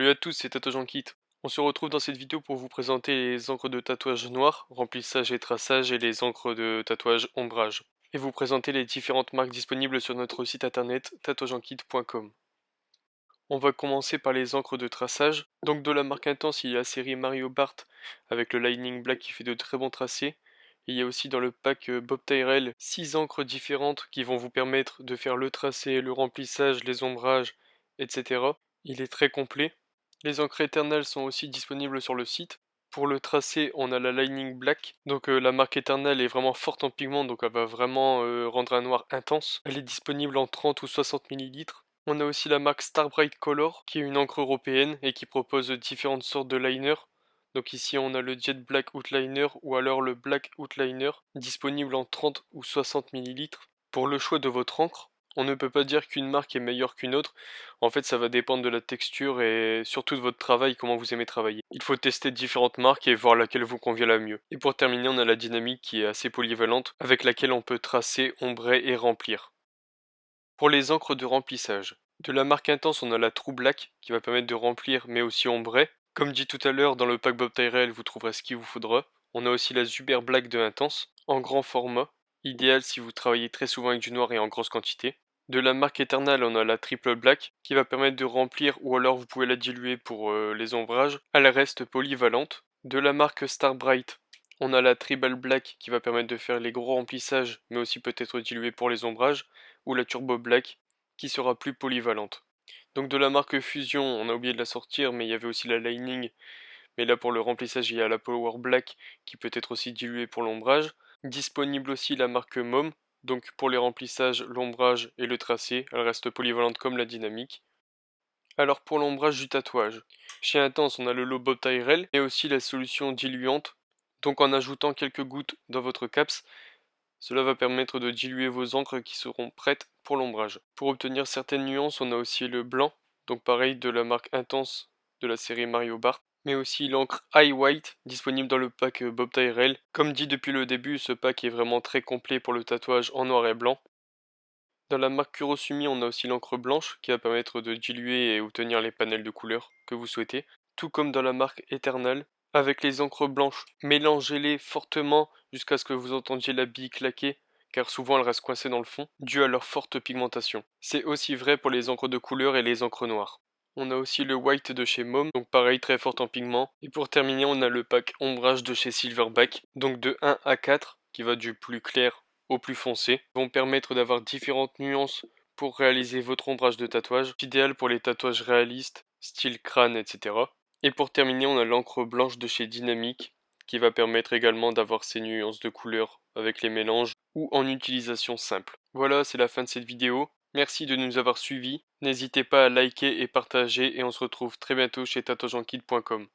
Salut à tous, c'est Tatouage. On se retrouve dans cette vidéo pour vous présenter les encres de tatouage noir, remplissage et traçage et les encres de tatouage ombrage. Et vous présenter les différentes marques disponibles sur notre site internet tatouageankit.com. On va commencer par les encres de traçage. Donc de la marque Intense, il y a la série Mario Bart avec le Lightning Black qui fait de très bons tracés. Il y a aussi dans le pack Bob Tyrell 6 encres différentes qui vont vous permettre de faire le tracé, le remplissage, les ombrages, etc. Il est très complet. Les encres éternelles sont aussi disponibles sur le site. Pour le tracé, on a la Lightning Black. Donc la marque éternelle est vraiment forte en pigment, donc elle va vraiment rendre un noir intense. Elle est disponible en 30 ou 60 ml. On a aussi la marque Star Bright Color, qui est une encre européenne et qui propose différentes sortes de liners. Donc ici on a le Jet Black Outliner ou alors le Black Outliner, disponible en 30 ou 60 ml. Pour le choix de votre encre, on ne peut pas dire qu'une marque est meilleure qu'une autre. En fait, ça va dépendre de la texture et surtout de votre travail, comment vous aimez travailler. Il faut tester différentes marques et voir laquelle vous convient la mieux. Et pour terminer, on a la Dynamic qui est assez polyvalente, avec laquelle on peut tracer, ombrer et remplir. Pour les encres de remplissage, de la marque Intense, on a la True Black qui va permettre de remplir mais aussi ombrer. Comme dit tout à l'heure, dans le pack Bob Tyrell, vous trouverez ce qu'il vous faudra. On a aussi la Super Black de Intense, en grand format, idéal si vous travaillez très souvent avec du noir et en grosse quantité. De la marque Eternal, on a la Triple Black qui va permettre de remplir ou alors vous pouvez la diluer pour les ombrages. Elle reste polyvalente. De la marque Star Bright, on a la Triple Black qui va permettre de faire les gros remplissages mais aussi peut-être diluer pour les ombrages. Ou la Turbo Black qui sera plus polyvalente. Donc de la marque Fusion, on a oublié de la sortir mais il y avait aussi la Lightning. Mais là pour le remplissage il y a la Power Black qui peut être aussi diluée pour l'ombrage. Disponible aussi la marque Mom. Donc pour les remplissages, l'ombrage et le tracé, elle reste polyvalente comme la dynamique. Alors pour l'ombrage du tatouage, chez Intense on a le Lobo Tyrell et aussi la solution diluante. Donc en ajoutant quelques gouttes dans votre caps, cela va permettre de diluer vos encres qui seront prêtes pour l'ombrage. Pour obtenir certaines nuances, on a aussi le blanc, donc pareil de la marque Intense de la série Mario Bart, mais aussi l'encre High White disponible dans le pack Bob Tyrell. Comme dit depuis le début, ce pack est vraiment très complet pour le tatouage en noir et blanc. Dans la marque Kurosumi, on a aussi l'encre blanche qui va permettre de diluer et obtenir les panels de couleurs que vous souhaitez, tout comme dans la marque Eternal. Avec les encres blanches, mélangez-les fortement jusqu'à ce que vous entendiez la bille claquer, car souvent elles restent coincées dans le fond, dû à leur forte pigmentation. C'est aussi vrai pour les encres de couleur et les encres noires. On a aussi le white de chez Mom, donc pareil très fort en pigment. Et pour terminer, on a le pack ombrage de chez Silverback, donc de 1 à 4, qui va du plus clair au plus foncé, vont permettre d'avoir différentes nuances pour réaliser votre ombrage de tatouage, idéal pour les tatouages réalistes, style crâne, etc. Et pour terminer, on a l'encre blanche de chez Dynamic, qui va permettre également d'avoir ces nuances de couleurs avec les mélanges ou en utilisation simple. Voilà, c'est la fin de cette vidéo. Merci de nous avoir suivis. N'hésitez pas à liker et partager et on se retrouve très bientôt chez tatouageankit.com.